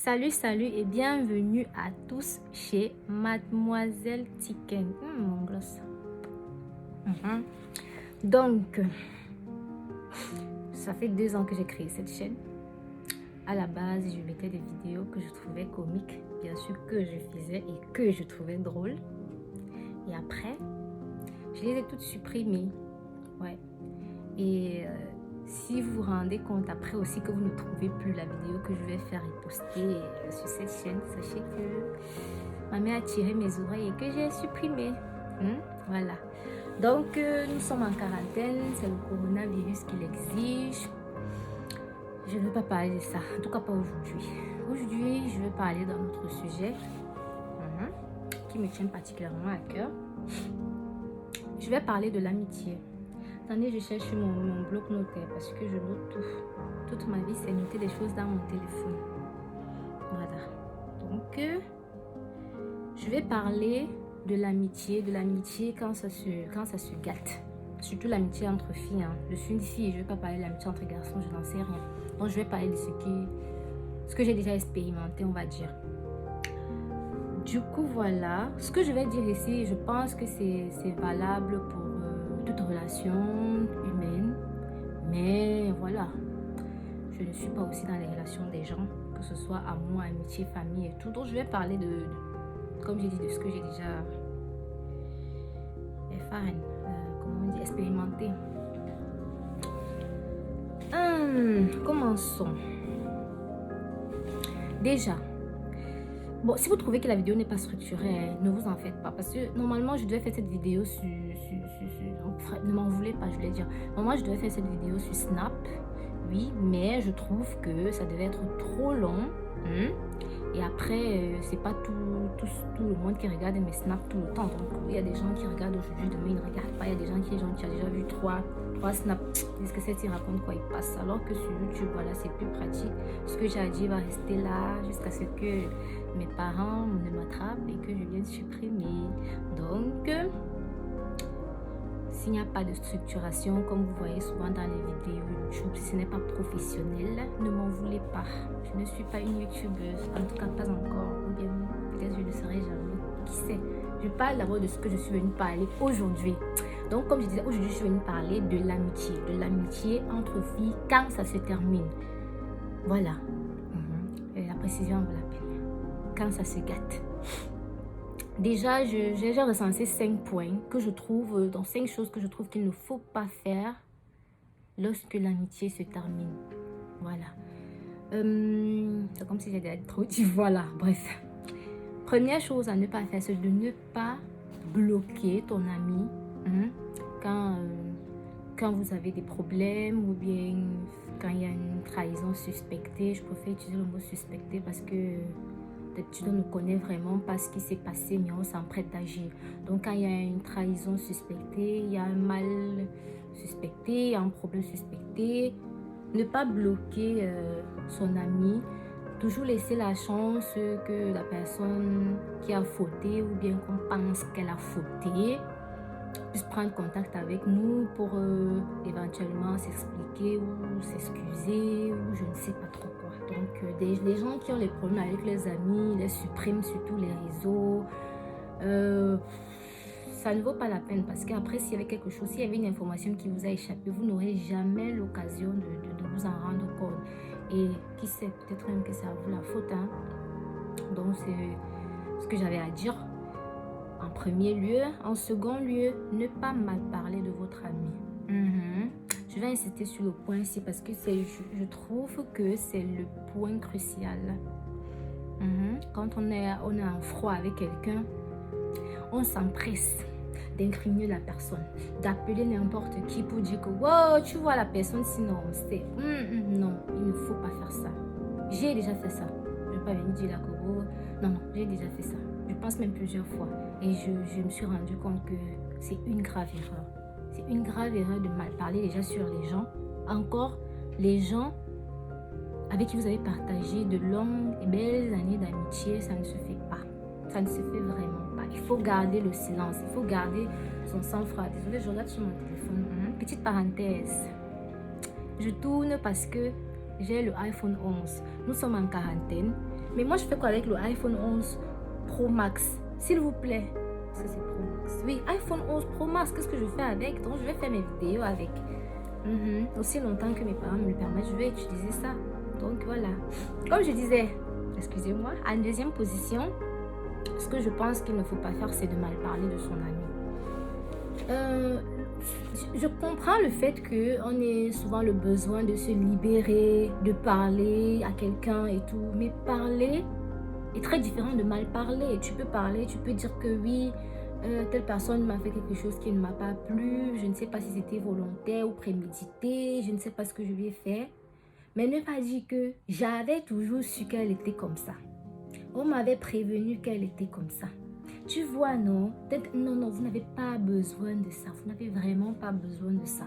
Salut et bienvenue à tous chez Mademoiselle Tiken. Mon gloss. Donc, ça fait 2 ans que j'ai créé cette chaîne. À la base, je mettais des vidéos que je trouvais comiques, bien sûr que je faisais et que je trouvais drôles. Et après, je les ai toutes supprimées. Ouais. Et si vous vous rendez compte après aussi que vous ne trouvez plus la vidéo que je vais faire et poster sur cette chaîne, sachez que ma mère a tiré mes oreilles et que j'ai supprimé. Voilà. Donc, nous sommes en quarantaine, c'est le coronavirus qui l'exige. Je ne veux pas parler de ça, en tout cas pas aujourd'hui. Aujourd'hui, je vais parler d'un autre sujet qui me tient particulièrement à cœur. Je vais parler de l'amitié. Attendez, je cherche mon bloc-notaire parce que je note tout. Toute ma vie, c'est noter des choses dans mon téléphone. Voilà. Donc, je vais parler de l'amitié quand ça se gâte. Surtout l'amitié entre filles. Je suis une fille et je ne vais pas parler de l'amitié entre garçons, je n'en sais rien. Donc, je vais parler de ce que j'ai déjà expérimenté, on va dire. Du coup, voilà. Ce que je vais dire ici, je pense que c'est valable pour toute relation humaine. Mais voilà, je ne suis pas aussi dans les relations des gens, que ce soit amour, amitié, famille et tout. Donc, je vais parler comme j'ai dit, de ce que j'ai déjà expérimenté. Commençons. Déjà, bon, si vous trouvez que la vidéo n'est pas structurée, ne vous en faites pas. Parce que normalement, je devais faire cette vidéo sur ne m'en voulez pas, je voulais dire. Normalement, je devais faire cette vidéo sur Snap. Oui, mais je trouve que ça devait être trop long. Et après, c'est pas tout le monde qui regarde mes snaps tout le temps. Donc, il y a des gens qui regardent aujourd'hui, demain ils ne regardent pas. Il y a des gens qui ont déjà vu 3 snaps. Est-ce que c'est, ils racontent quoi ils passent. Alors que sur YouTube, voilà, c'est plus pratique. Ce que j'ai à dire va rester là jusqu'à ce que mes parents ne m'attrapent et que je vienne supprimer. Donc, s'il n'y a pas de structuration, comme vous voyez souvent dans les vidéos YouTube, si ce n'est pas professionnel, ne m'en voulez pas. Je ne suis pas une YouTubeuse, en tout cas pas encore, ou bien peut-être je ne serai jamais. Qui sait? Je parle d'abord de ce que je suis venue parler aujourd'hui. Donc, comme je disais, aujourd'hui, je suis venue parler de l'amitié entre filles quand ça se termine. Voilà. Et la précision, on va l'appeler. Quand ça se gâte. Déjà, j'ai recensé 5 points que je trouve, dans 5 choses que je trouve qu'il ne faut pas faire lorsque l'amitié se termine. Voilà. C'est comme si j'allais trop dit, voilà, bref. Première chose à ne pas faire, c'est de ne pas bloquer ton ami quand vous avez des problèmes ou bien quand il y a une trahison suspectée. Je préfère utiliser le mot suspecté parce que tu ne connais vraiment pas ce qui s'est passé, mais on s'emprête d'agir. Donc, quand il y a une trahison suspectée, il y a un mal suspecté, il y a un problème suspecté, ne pas bloquer son ami. Toujours laisser la chance que la personne qui a fauté ou bien qu'on pense qu'elle a fauté puisse prendre contact avec nous pour éventuellement s'expliquer ou s'excuser ou je ne sais pas trop quoi. Donc, les gens qui ont les problèmes avec les amis, les suppriment sur tous les réseaux. Ça ne vaut pas la peine parce qu'après, s'il y avait quelque chose, s'il y avait une information qui vous a échappé, vous n'aurez jamais l'occasion de vous en rendre compte. Et qui sait, peut-être même que c'est à vous la faute. Donc, c'est ce que j'avais à dire. En premier lieu. En second lieu, ne pas mal parler de votre ami. Je vais insister sur le point ici parce que je trouve que c'est le point crucial. Quand on est en froid avec quelqu'un, on s'empresse d'incriminer la personne, d'appeler n'importe qui pour dire que wow, tu vois la personne, sinon c'est non, il ne faut pas faire ça. J'ai déjà fait ça. Je ne vais pas venir dire là que non, j'ai déjà fait ça. Je pense même plusieurs fois. Et je me suis rendu compte que c'est une grave erreur. C'est une grave erreur de mal parler déjà sur les gens. Encore, les gens avec qui vous avez partagé de longues et belles années d'amitié, ça ne se fait pas. Ça ne se fait vraiment pas. Il faut garder le silence. Il faut garder son sang-froid. Désolée, je regarde sur mon téléphone. Petite parenthèse. Je tourne parce que j'ai le iPhone 11. Nous sommes en quarantaine. Mais moi, je fais quoi avec le iPhone 11 Pro Max? S'il vous plaît. Ça, c'est Pro Max. Oui, iPhone 11 Pro Max, qu'est-ce que je fais avec? Donc, je vais faire mes vidéos avec. Aussi longtemps que mes parents me le permettent, je vais utiliser ça. Donc, voilà. Comme je disais, excusez-moi, en deuxième position, ce que je pense qu'il ne faut pas faire, c'est de mal parler de son ami. Je comprends le fait qu'on ait souvent le besoin de se libérer, de parler à quelqu'un et tout, mais parler est très différent de mal parler. Tu peux parler, tu peux dire que oui, telle personne m'a fait quelque chose qui ne m'a pas plu, je ne sais pas si c'était volontaire ou prémédité, je ne sais pas ce que je lui ai fait, mais ne pas dire que j'avais toujours su qu'elle était comme ça. On m'avait prévenu qu'elle était comme ça. Tu vois, non? Non, vous n'avez pas besoin de ça. Vous n'avez vraiment pas besoin de ça.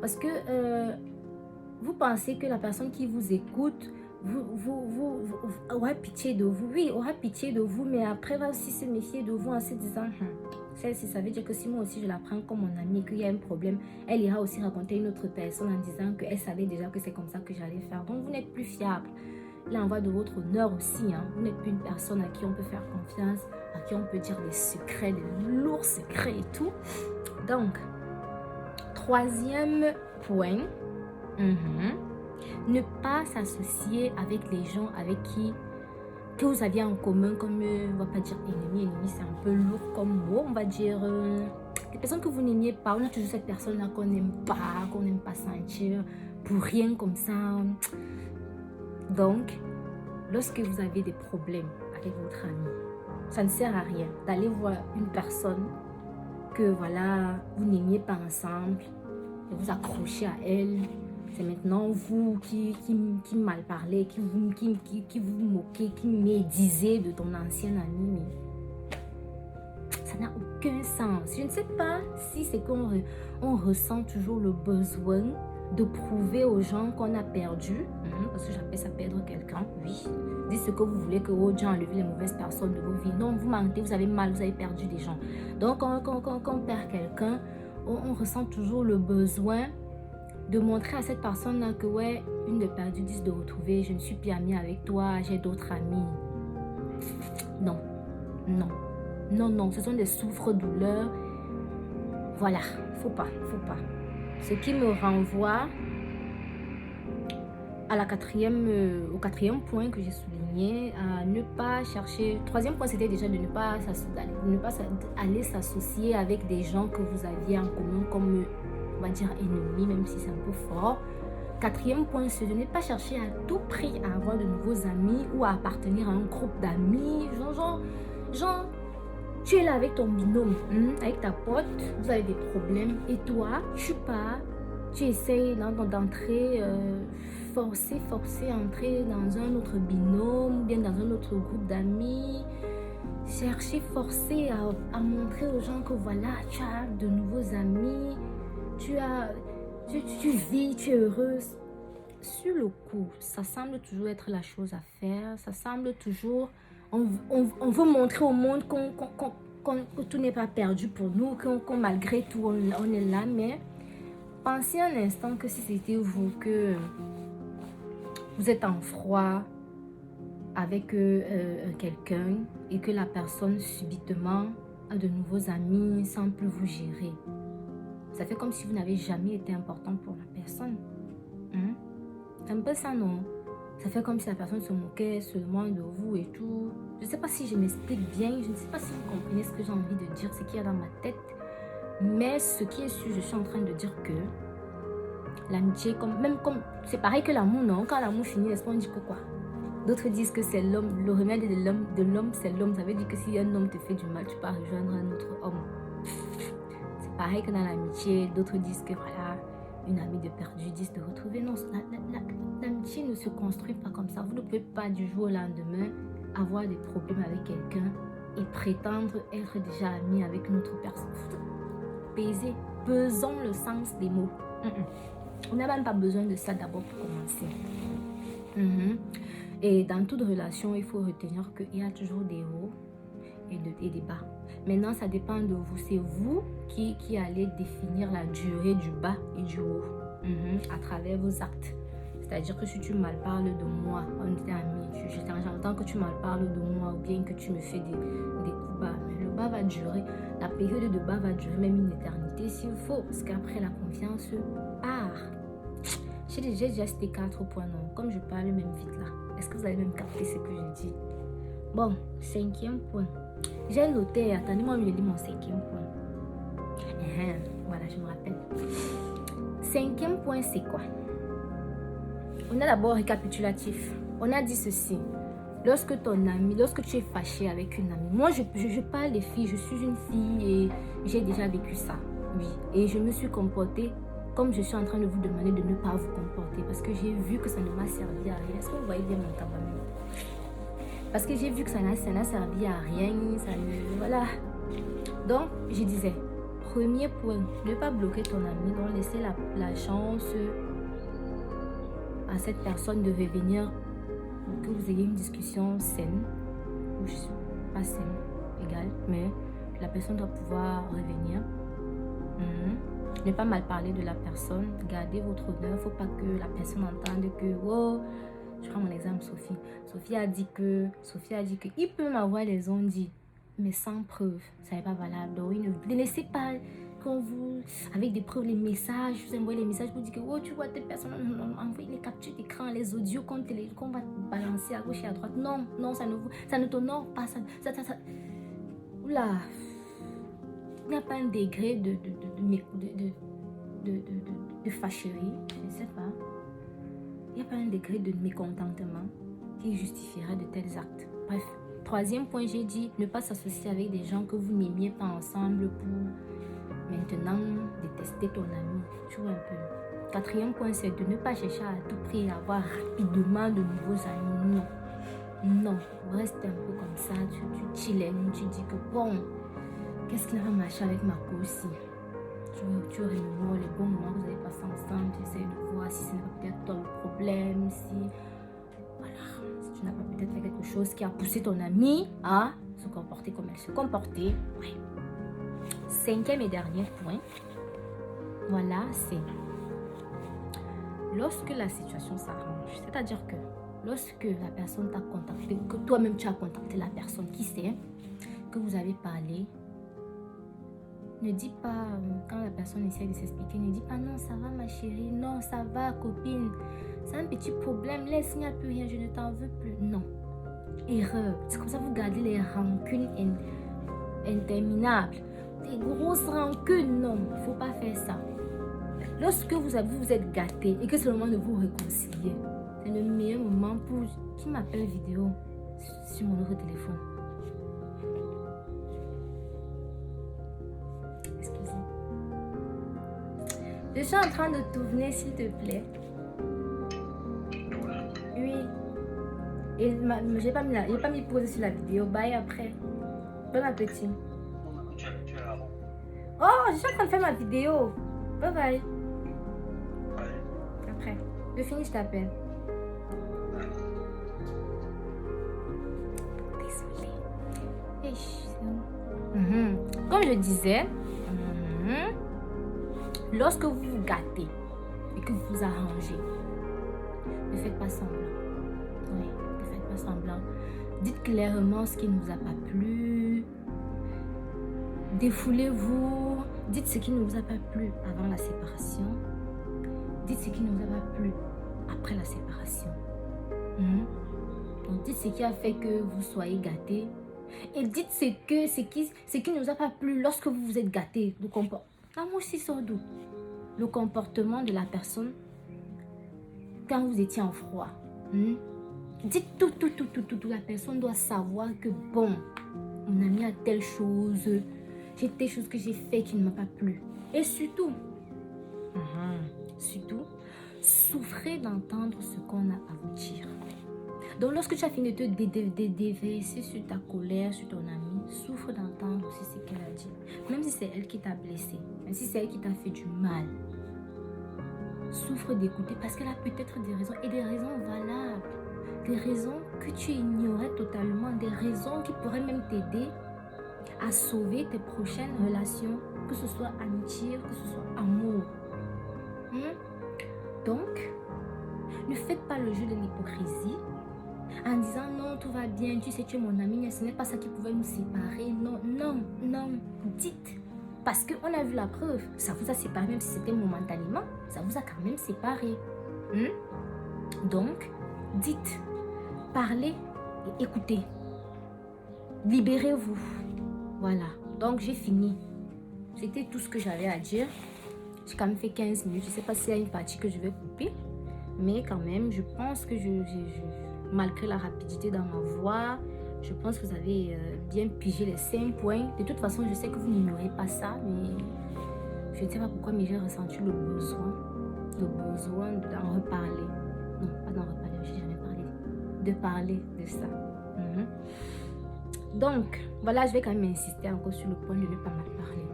Parce que vous pensez que la personne qui vous écoute aura pitié de vous. Oui, aura pitié de vous, mais après va aussi se méfier de vous en se disant celle-ci, ça veut dire que si moi aussi je la prends comme mon amie, qu'il y a un problème, elle ira aussi raconter à une autre personne en disant qu'elle savait déjà que c'est comme ça que j'allais faire. Donc vous n'êtes plus fiable. Là, on va de votre honneur aussi. Vous n'êtes plus une personne à qui on peut faire confiance, à qui on peut dire des secrets, des lourds secrets et tout. Donc, troisième point, ne pas s'associer avec les gens avec qui que vous aviez en commun, comme, on va pas dire ennemi, c'est un peu lourd comme mot, on va dire des personnes que vous n'aimiez pas. On a toujours cette personne-là qu'on n'aime pas sentir pour rien comme ça. Donc, lorsque vous avez des problèmes avec votre ami, ça ne sert à rien d'aller voir une personne que voilà, vous n'aimiez pas ensemble et vous accrochez à elle. C'est maintenant vous qui mal parlez, qui vous moquez, qui médisez de ton ancien ami. Ça n'a aucun sens. Je ne sais pas si c'est qu'on ressent toujours le besoin de prouver aux gens qu'on a perdu, parce que j'appelle ça perdre quelqu'un, oui. Dites ce que vous voulez, que aux gens enlevez les mauvaises personnes de vos vies. Non, vous mentez, vous avez mal, vous avez perdu des gens. Donc, quand on perd quelqu'un, on ressent toujours le besoin de montrer à cette personne-là que, ouais, une de perdue, 10 de retrouver, je ne suis plus amie avec toi, j'ai d'autres amis. Non, ce sont des souffres-douleurs. Voilà, faut pas. Ce qui me renvoie à au quatrième point que j'ai souligné, à ne pas chercher. Troisième point, c'était déjà de ne pas aller s'associer avec des gens que vous aviez en commun comme, on va dire, ennemis, même si c'est un peu fort. Quatrième point, c'est de ne pas chercher à tout prix à avoir de nouveaux amis ou à appartenir à un groupe d'amis. Genre, tu es là avec ton binôme, avec ta pote, vous avez des problèmes et toi, tu pars, tu essayes d'entrer, forcer entrer dans un autre binôme, ou bien dans un autre groupe d'amis, forcer à montrer aux gens que voilà, tu as de nouveaux amis, tu vis, tu es heureuse. Sur le coup, ça semble toujours être la chose à faire, ça semble toujours... On veut montrer au monde que tout n'est pas perdu pour nous, qu'on malgré tout, on est là. Mais pensez un instant que si c'était vous, que vous êtes en froid avec quelqu'un et que la personne subitement a de nouveaux amis sans plus vous gérer. Ça fait comme si vous n'avez jamais été important pour la personne. C'est un peu ça, non? Ça fait comme si la personne se moquait seulement de vous et tout. Je ne sais pas si je m'explique bien. Je ne sais pas si vous comprenez ce que j'ai envie de dire, ce qu'il y a dans ma tête. Mais ce qui est sûr, je suis en train de dire que l'amitié, c'est pareil que l'amour, non? Quand l'amour finit, n'est-ce pas, on dit que quoi? D'autres disent que c'est l'homme. Le remède de l'homme, c'est l'homme. Ça veut dire que si un homme te fait du mal, tu peux rejoindre un autre homme. C'est pareil que dans l'amitié. D'autres disent que voilà, une amie de perdu, disent de retrouver. Non, l'amitié ne se construit pas comme ça. Vous ne pouvez pas du jour au lendemain avoir des problèmes avec quelqu'un et prétendre être déjà ami avec une autre personne. Pesons le sens des mots. On n'a même pas besoin de ça d'abord pour commencer. Et dans toute relation, il faut retenir qu'il y a toujours des hauts et des bas. Maintenant, ça dépend de vous. C'est vous qui allez définir la durée du bas et du haut à travers vos actes. C'est-à-dire que si tu mal parles de moi, on était amis, je temps que tu m'en parles de moi ou bien que tu me fais des coups bas. Mais le bas va durer, la période de bas va durer même une éternité s'il faut. Parce qu'après, la confiance part. J'ai déjà cité 4 points, non? Comme je parle même vite là. Est-ce que vous avez même capté ce que je dis? Bon, 5e point. J'ai noté, attendez-moi, je lis mon 5e point. Voilà, je me rappelle. 5e point, c'est quoi? On a d'abord récapitulatif. On a dit ceci. Lorsque tu es fâché avec une amie, moi je parle des filles, je suis une fille et j'ai déjà vécu ça. Oui. Et je me suis comportée comme je suis en train de vous demander de ne pas vous comporter parce que j'ai vu que ça ne m'a servi à rien. Est-ce que vous voyez bien mon tabac? Parce que j'ai vu que ça n'a servi à rien. Voilà. Donc, je disais, premier point, ne pas bloquer ton ami, donc laisser la chance à cette personne de revenir, que vous ayez une discussion saine, ou pas saine, égal, mais la personne doit pouvoir revenir. Ne pas mal parler de la personne, gardez votre honneur, il ne faut pas que la personne entende que, oh, je prends mon exemple, Sophie. Sophie a dit que il peut m'avoir les on-dit, mais sans preuve, ça n'est pas valable. Donc, ne laissez pas quand vous, avec des preuves, les messages, vous envoyez les messages, vous dites que, oh, tu vois telle personne, non, envoyez les captures d'écran, les audios qu'on va balancer à gauche et à droite. Non, ça ne t'honore pas. Oula, il n'y a pas un degré de fâcherie, je ne sais pas. Il n'y a pas un degré de mécontentement qui justifierait de tels actes. Bref, 3e point, j'ai dit ne pas s'associer avec des gens que vous n'aimiez pas ensemble pour maintenant détester ton ami. Tu vois un peu. 4e point, c'est de ne pas chercher à tout prix à avoir rapidement de nouveaux amis. Non, reste un peu comme ça. Tu chilles, tu dis que bon, qu'est-ce qui va marcher avec ma peau aussi? Tu remémores les bons moments que vous avez passés ensemble, tu essaies de voir si ce n'est pas peut-être toi le problème, si tu n'as pas peut-être fait quelque chose qui a poussé ton amie à se comporter comme elle se comportait. Ouais. 5e et dernier point, voilà, c'est lorsque la situation s'arrange, c'est-à-dire que lorsque la personne t'a contacté, que toi-même tu as contacté la personne qui sait, que vous avez parlé, ne dis pas, quand la personne essaie de s'expliquer, ne dis pas non, ça va ma chérie, non, ça va copine, c'est un petit problème, laisse, il n'y a plus rien, je ne t'en veux plus. Non, erreur. C'est comme ça que vous gardez les rancunes interminables. Des grosses rancunes, non, il ne faut pas faire ça. Lorsque vous êtes gâté et que c'est le moment de vous réconcilier, c'est le meilleur moment pour... Qui m'appelle vidéo sur mon autre téléphone? Je suis en train de tourner, s'il te plaît. Oui. Et j'ai pas mis pause sur la vidéo. Bye après. Bon appétit. Oh, je suis en train de faire ma vidéo. Bye bye. Après. Je finis, je t'appelle. Désolée. Comme je disais, lorsque vous vous gâtez et que vous vous arrangez, ne faites pas semblant. Oui, ne faites pas semblant. Dites clairement ce qui ne vous a pas plu. Défoulez-vous. Dites ce qui ne vous a pas plu avant la séparation. Dites ce qui ne vous a pas plu après la séparation. Donc dites ce qui a fait que vous soyez gâtés. Et dites ce qui ne vous a pas plu lorsque vous vous êtes gâtés. Moi aussi, surtout le comportement de la personne quand vous étiez en froid. Dites tout. La personne doit savoir que bon, mon ami a telle chose, j'ai telle chose que j'ai fait qui ne m'a pas plu. Et surtout, souffrez d'entendre ce qu'on a à vous dire. Donc lorsque tu as fini de te déverser sur ta colère, sur ton ami, souffre d'entendre aussi ce qu'elle a dit. Même si c'est elle qui t'a blessé, même si c'est elle qui t'a fait du mal. Souffre d'écouter parce qu'elle a peut-être des raisons et des raisons valables. Des raisons que tu ignorais totalement, des raisons qui pourraient même t'aider à sauver tes prochaines relations, que ce soit amitié, que ce soit amour. Donc, ne faites pas le jeu de l'hypocrisie en disant non, tout va bien, tu sais, tu es mon ami, ce n'est pas ça qui pouvait nous séparer. Non, non, non, dites. Parce qu'on a vu la preuve, ça vous a séparé, même si c'était momentanément, ça vous a quand même séparé. Donc, dites, parlez et écoutez. Libérez-vous. Voilà, donc j'ai fini. C'était tout ce que j'avais à dire. J'ai quand même fait 15 minutes. Je ne sais pas s'il y a une partie que je vais couper. Mais quand même, je pense que malgré la rapidité dans ma voix, je pense que vous avez bien pigé les 5 points. De toute façon, je sais que vous n'ignorez pas ça, mais je ne sais pas pourquoi, mais j'ai ressenti le besoin d'en reparler. Non, pas d'en reparler, je n'ai jamais parlé. De parler de ça. Donc, voilà, je vais quand même insister encore sur le point de ne pas mal parler.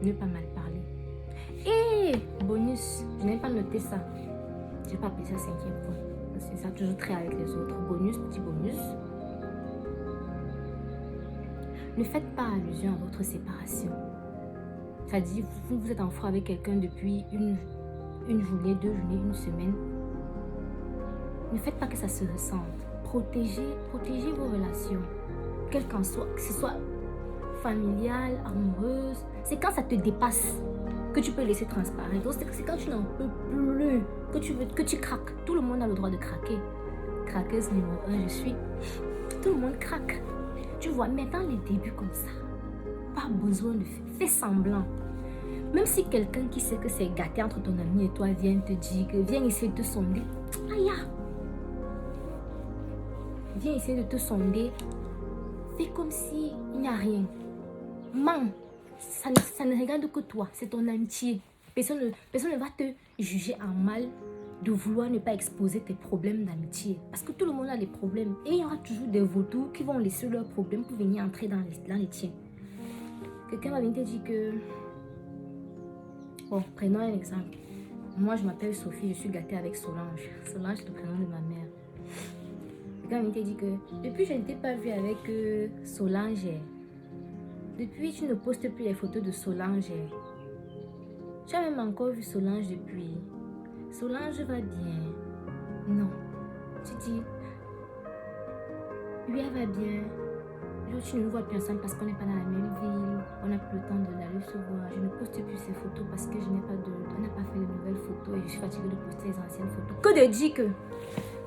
Ne pas mal parler. Et bonus, je n'ai pas noté ça. Je n'ai pas appelé ça 5e point. C'est ça, toujours très avec les autres. Bonus, petit bonus. Ne faites pas allusion à votre séparation. C'est-à-dire, vous êtes en froid avec quelqu'un depuis une journée, 2 journées, 1 semaine. Ne faites pas que ça se ressente. Protégez vos relations. Quel qu'en soit, que ce soit familiale, amoureuse. C'est quand ça te dépasse que tu peux laisser transparaître. C'est quand tu n'en peux plus, que tu craques. Tout le monde a le droit de craquer. Craqueuse numéro 1, je suis. Tout le monde craque. Tu vois, mais dans les débuts comme ça, pas besoin de faire. Fais semblant. Même si quelqu'un qui sait que c'est gâté entre ton ami et toi vient te dire que viens essayer de te sonder. Aïe! Viens essayer de te sonder. Fais comme s'il n'y a rien. Mens. Ça ne regarde que toi. C'est ton amitié. Personne ne va te juger en mal de vouloir ne pas exposer tes problèmes d'amitié. Parce que tout le monde a des problèmes. Et il y aura toujours des vautours qui vont laisser leurs problèmes pour venir entrer dans les tiens. Quelqu'un va venir te dire que... Bon, prenons un exemple. Moi, je m'appelle Sophie, je suis gâtée avec Solange. Solange, c'est le prénom de ma mère. Quelqu'un va venir te dire que depuis, je ne t'ai pas vue avec Solange. Depuis, tu ne postes plus les photos de Solange. Tu as même encore vu Solange depuis. Solange va bien. Non. Tu dis, oui, elle va bien. Tu ne nous vois plus ensemble parce qu'on n'est pas dans la même ville. On n'a plus le temps d'aller se voir. Je ne poste plus ces photos parce que on n'a pas fait de nouvelles photos et je suis fatiguée de poster les anciennes photos. Que de dire que,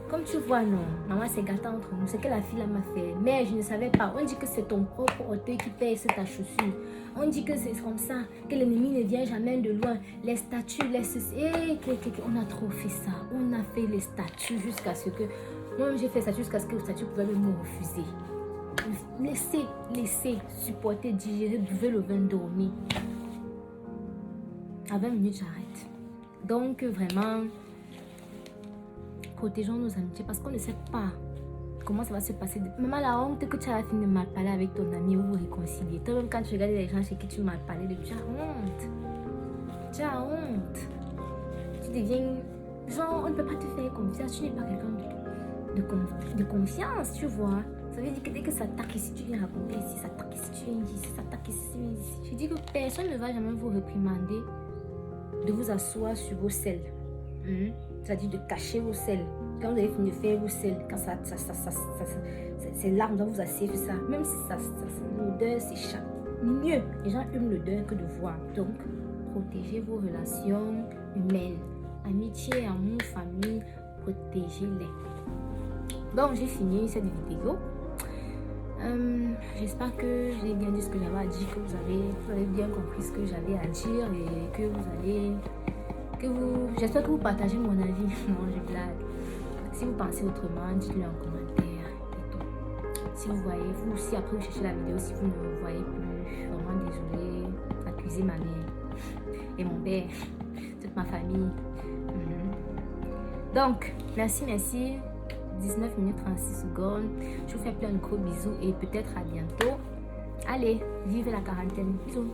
comme tu vois, non, maman s'est gâtée entre nous. C'est que la fille là m'a fait. Mais je ne savais pas. On dit que c'est ton propre orteil qui pèse ta chaussure. On dit que c'est comme ça, que l'ennemi ne vient jamais de loin. Les statues, on a trop fait ça. On a fait les statues jusqu'à ce que... Moi, j'ai fait ça jusqu'à ce que le statut pouvait me refuser. Laissez supporter, digérer, buvez le vin, dormir. À 20 minutes, j'arrête. Donc, vraiment, protégeons nos amitiés parce qu'on ne sait pas comment ça va se passer. Maman, la honte que tu as fini de mal parler avec ton ami ou vous réconcilier. Toi-même, quand tu regardes les gens chez qui tu mal parlé, tu as honte. Tu as honte. Tu deviens... Genre, on ne peut pas te faire confiance. Tu n'es pas quelqu'un de confiance, tu vois. Ça veut dire que dès que ça taque ici, tu viens raconter ici, ça taque ici, tu viens ici, ça taque ici, tu viens ici. Je dis que personne ne va jamais vous réprimander de vous asseoir sur vos selles. C'est-à-dire de cacher vos selles. Quand vous avez fini de faire vos selles, quand c'est larmes dont vous asseyez ça, même si l'odeur s'échappe. Mieux, les gens aiment l'odeur que de voir. Donc, protégez vos relations humaines. Amitié, amour, famille, protégez-les. Donc, j'ai fini cette vidéo. J'espère que j'ai bien dit ce que j'avais à dire, que vous avez bien compris ce que j'avais à dire et que j'espère que vous partagez mon avis. Non, je blague. Si vous pensez autrement, dites-le en commentaire et tout. Si vous voyez, vous aussi après vous cherchez la vidéo, si vous ne me voyez plus, vraiment désolée, accusez ma mère et mon père, toute ma famille. Donc, merci. 19 minutes 36 secondes. Je vous fais plein de gros bisous et peut-être à bientôt. Allez, vive la quarantaine. Bisous.